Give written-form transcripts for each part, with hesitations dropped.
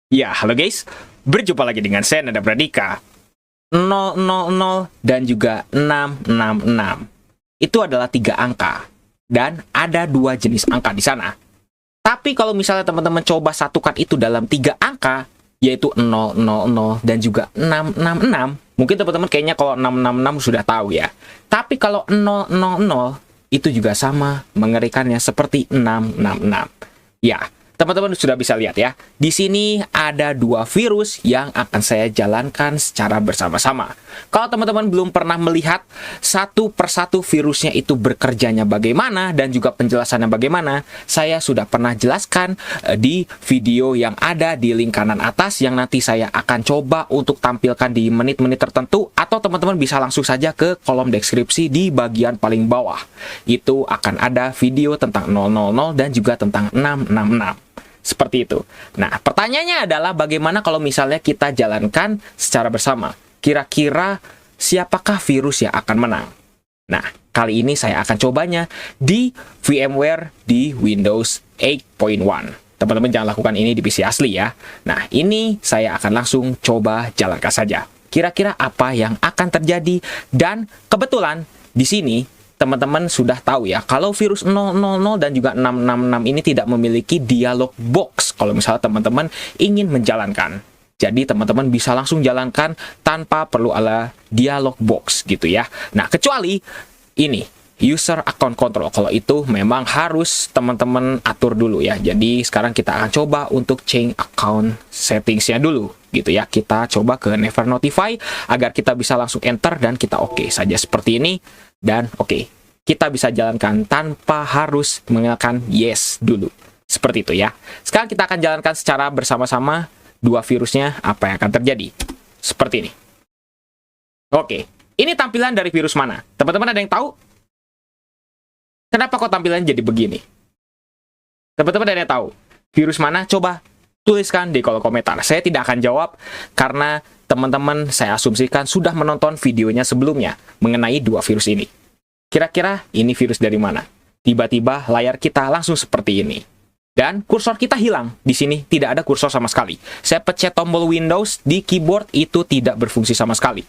Ya, halo guys. Berjumpa lagi dengan saya Nanda Pradika. 000 dan juga 666. Itu adalah 3 angka. Dan ada 2 jenis angka di sana. Tapi kalau misalnya teman-teman coba satukan itu dalam 3 angka, yaitu 000 dan juga 666. Mungkin teman-teman kayaknya kalau 666 sudah tahu ya. Tapi kalau 000 itu juga sama mengerikannya seperti 666. Ya, teman-teman sudah bisa lihat ya, di sini ada 2 virus yang akan saya jalankan secara bersama-sama. Kalau teman-teman belum pernah melihat satu persatu virusnya itu bekerjanya bagaimana dan juga penjelasannya bagaimana, saya sudah pernah jelaskan di video yang ada di link kanan atas yang nanti saya akan coba untuk tampilkan di menit-menit tertentu, atau teman-teman bisa langsung saja ke kolom deskripsi di bagian paling bawah. Itu akan ada video tentang 000 dan juga tentang 666. Seperti itu. Nah, pertanyaannya adalah bagaimana kalau misalnya kita jalankan secara bersama? Kira-kira siapakah virus yang akan menang? Nah, kali ini saya akan cobanya di VMware di Windows 8.1. Teman-teman jangan lakukan ini di PC asli ya. Nah, ini saya akan langsung coba jalankan saja. Kira-kira apa yang akan terjadi? Dan kebetulan di sini teman-teman sudah tahu ya, kalau virus 000 dan juga 666 ini tidak memiliki dialog box kalau misalnya teman-teman ingin menjalankan. Jadi teman-teman bisa langsung jalankan tanpa perlu ada dialog box gitu ya. Nah, kecuali ini user account control. Kalau itu memang harus teman-teman atur dulu ya. Jadi sekarang kita akan coba untuk change account settingsnya dulu gitu ya. Kita coba ke never notify agar kita bisa langsung enter dan kita oke saja seperti ini. Dan oke, kita bisa jalankan tanpa harus mengenalkan yes dulu. Seperti itu ya. Sekarang kita akan jalankan secara bersama-sama 2 virusnya, apa yang akan terjadi. Seperti ini. Oke, ini tampilan dari virus mana? Teman-teman ada yang tahu? Kenapa kok tampilannya jadi begini? Teman-teman ada yang tahu? Virus mana? Coba tuliskan di kolom komentar. Saya tidak akan jawab karena teman-teman saya asumsikan sudah menonton videonya sebelumnya mengenai 2 virus ini. Kira-kira ini virus dari mana? Tiba-tiba layar kita langsung seperti ini. Dan kursor kita hilang. Di sini tidak ada kursor sama sekali. Saya pencet tombol Windows di keyboard itu tidak berfungsi sama sekali.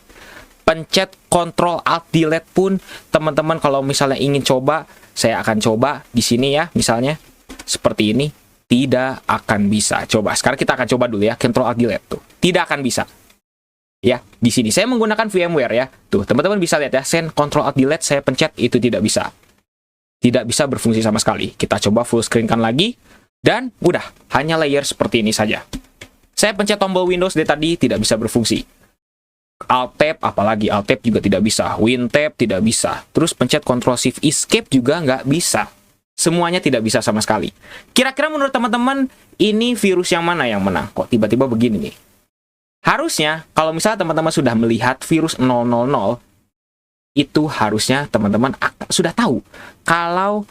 Pencet Ctrl Alt Delete pun teman-teman kalau misalnya ingin coba, saya akan coba di sini ya, misalnya seperti ini, tidak akan bisa. Coba sekarang kita akan coba dulu ya, Ctrl Alt Delete tuh. Tidak akan bisa. Ya, di sini saya menggunakan VMware ya. Tuh, teman-teman bisa lihat ya, Send Ctrl Alt Delete saya pencet itu tidak bisa. Tidak bisa berfungsi sama sekali. Kita coba full screen kan lagi dan udah, hanya layer seperti ini saja. Saya pencet tombol Windows dari tadi tidak bisa berfungsi. Alt Tab apalagi Alt Tab juga tidak bisa. Win Tab tidak bisa. Terus pencet Ctrl Shift Escape juga nggak bisa. Semuanya tidak bisa sama sekali. Kira-kira menurut teman-teman ini virus yang mana yang menang? Kok tiba-tiba begini nih? Harusnya, kalau misalnya teman-teman sudah melihat virus 000, itu harusnya teman-teman sudah tahu kalau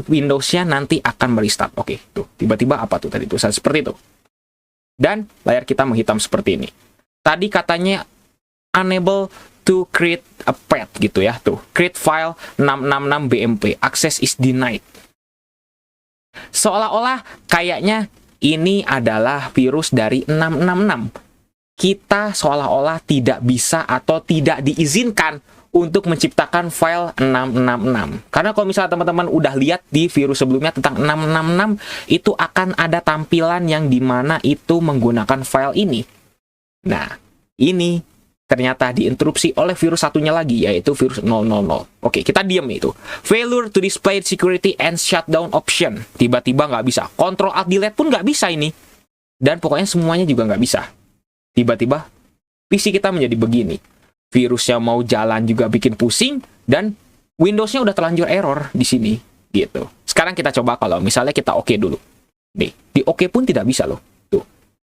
Windows-nya nanti akan merestart. Oke, tuh, tiba-tiba apa tuh tadi tulisan seperti itu. Dan layar kita menghitam seperti ini. Tadi katanya unable to create a path gitu ya, tuh. Create file 666 BMP, access is denied. Seolah-olah kayaknya ini adalah virus dari 666. Kita seolah-olah tidak bisa atau tidak diizinkan untuk menciptakan file 666. Karena kalau misalnya teman-teman udah lihat di virus sebelumnya tentang 666, itu akan ada tampilan yang dimana itu menggunakan file ini. Nah, ini ternyata diinterupsi oleh virus satunya lagi, yaitu virus 000. Oke, kita diam itu. Failure to display security and shutdown option. Tiba-tiba nggak bisa. Ctrl Alt Delete pun nggak bisa ini. Dan pokoknya semuanya juga nggak bisa. Tiba-tiba PC kita menjadi begini. Virusnya mau jalan juga bikin pusing, dan Windows-nya udah terlanjur error di sini gitu. Sekarang kita coba kalau misalnya kita oke dulu. Nih, di oke pun tidak bisa loh. Tuh.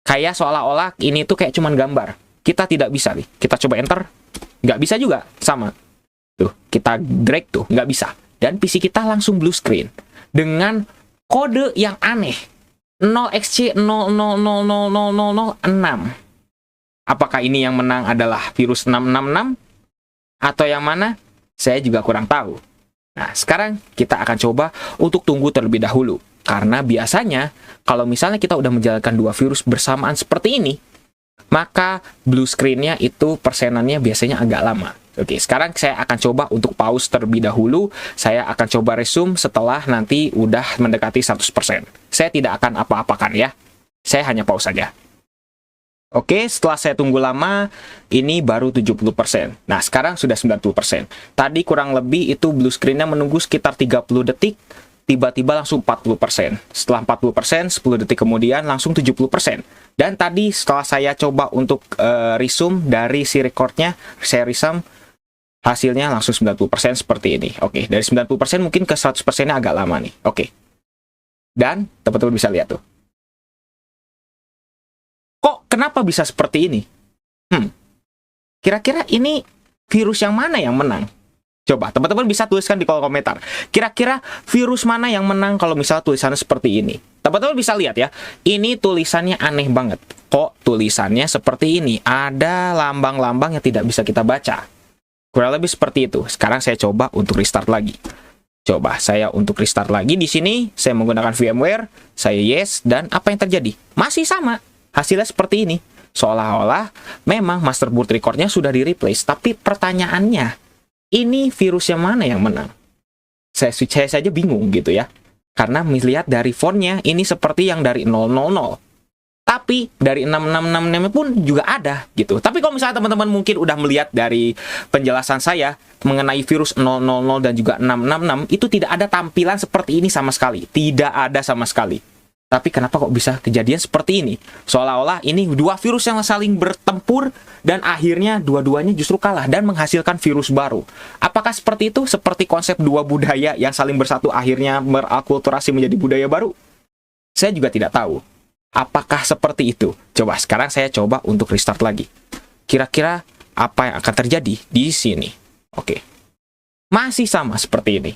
Kayak seolah-olah ini tuh kayak cuman gambar. Kita tidak bisa nih. Kita coba enter, nggak bisa juga, sama. Tuh, kita drag tuh, nggak bisa. Dan PC kita langsung blue screen dengan kode yang aneh. 0xC000006. Apakah ini yang menang adalah virus 666? Atau yang mana? Saya juga kurang tahu. Nah, sekarang kita akan coba untuk tunggu terlebih dahulu. Karena biasanya kalau misalnya kita udah menjalankan dua virus bersamaan seperti ini, maka blue screen-nya itu persenannya biasanya agak lama. Oke, sekarang saya akan coba untuk pause terlebih dahulu. Saya akan coba resume setelah nanti udah mendekati 100%. Saya tidak akan apa-apakan ya. Saya hanya pause saja. Oke, setelah saya tunggu lama, ini baru 70%. Nah, sekarang sudah 90%. Tadi kurang lebih itu blue screen-nya menunggu sekitar 30 detik, tiba-tiba langsung 40%. Setelah 40%, 10 detik kemudian langsung 70%. Dan tadi setelah saya coba untuk resume dari si recordnya, saya resume, hasilnya langsung 90% seperti ini. Oke, dari 90% mungkin ke 100%-nya agak lama nih. Oke. Dan teman-teman bisa lihat tuh. Kok kenapa bisa seperti ini? Kira-kira ini virus yang mana yang menang? Coba, teman-teman bisa tuliskan di kolom komentar. Kira-kira virus mana yang menang kalau misalnya tulisannya seperti ini? Teman-teman bisa lihat ya, ini tulisannya aneh banget. Kok tulisannya seperti ini? Ada lambang-lambang yang tidak bisa kita baca. Kurang lebih seperti itu. Sekarang saya coba untuk restart lagi. Coba saya untuk restart lagi di sini. Saya menggunakan VMware. Saya yes, dan apa yang terjadi? Masih sama. Hasilnya seperti ini. Seolah-olah memang masterboard recordnya sudah di-replace. Tapi pertanyaannya, ini virus yang mana yang menang? Saya saja bingung gitu ya. Karena melihat dari fontnya, ini seperti yang dari 000. Tapi dari 6666 pun juga ada gitu. Tapi kalau misalnya teman-teman mungkin udah melihat dari penjelasan saya mengenai virus 000 dan juga 666, itu tidak ada tampilan seperti ini sama sekali. Tidak ada sama sekali. Tapi kenapa kok bisa kejadian seperti ini? Seolah-olah ini dua virus yang saling bertempur dan akhirnya dua-duanya justru kalah dan menghasilkan virus baru. Apakah seperti itu? Seperti konsep dua budaya yang saling bersatu akhirnya berakulturasi menjadi budaya baru? Saya juga tidak tahu. Apakah seperti itu? Coba sekarang saya coba untuk restart lagi. Kira-kira apa yang akan terjadi di sini? Oke. Masih sama seperti ini.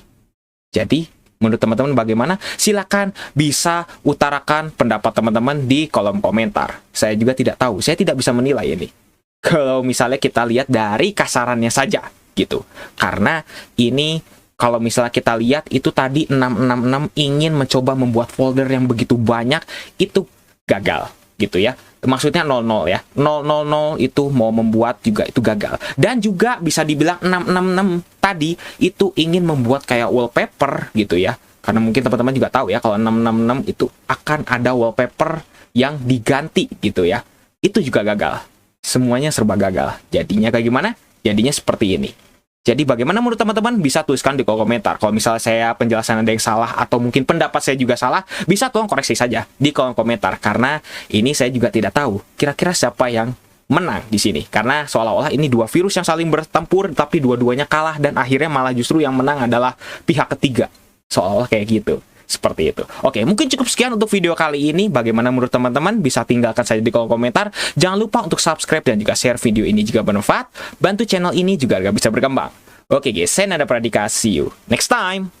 Jadi, menurut teman-teman bagaimana? Silakan bisa utarakan pendapat teman-teman di kolom komentar. Saya juga tidak tahu, saya tidak bisa menilai ini. Kalau misalnya kita lihat dari kasarannya saja, gitu. Karena ini, kalau misalnya kita lihat, itu tadi 666 ingin mencoba membuat folder yang begitu banyak, itu gagal, gitu ya. Maksudnya 00 ya. 000 itu mau membuat juga itu gagal. Dan juga bisa dibilang 666 tadi itu ingin membuat kayak wallpaper gitu ya. Karena mungkin teman-teman juga tahu ya kalau 666 itu akan ada wallpaper yang diganti gitu ya. Itu juga gagal. Semuanya serba gagal. Jadinya kayak gimana? Jadinya seperti ini. Jadi bagaimana menurut teman-teman? Bisa tuliskan di kolom komentar. Kalau misalnya saya penjelasan ada yang salah atau mungkin pendapat saya juga salah, bisa tolong koreksi saja di kolom komentar. Karena ini saya juga tidak tahu kira-kira siapa yang menang di sini. Karena seolah-olah ini dua virus yang saling bertempur, tapi dua-duanya kalah dan akhirnya malah justru yang menang adalah pihak ketiga. Seolah-olah kayak gitu. Seperti itu. Oke, mungkin cukup sekian untuk video kali ini. Bagaimana menurut teman-teman? Bisa tinggalkan saja di kolom komentar. Jangan lupa untuk subscribe dan juga share video ini jika bermanfaat. Bantu channel ini juga agar bisa berkembang. Oke guys, saya Nanda Pradika. See you next time.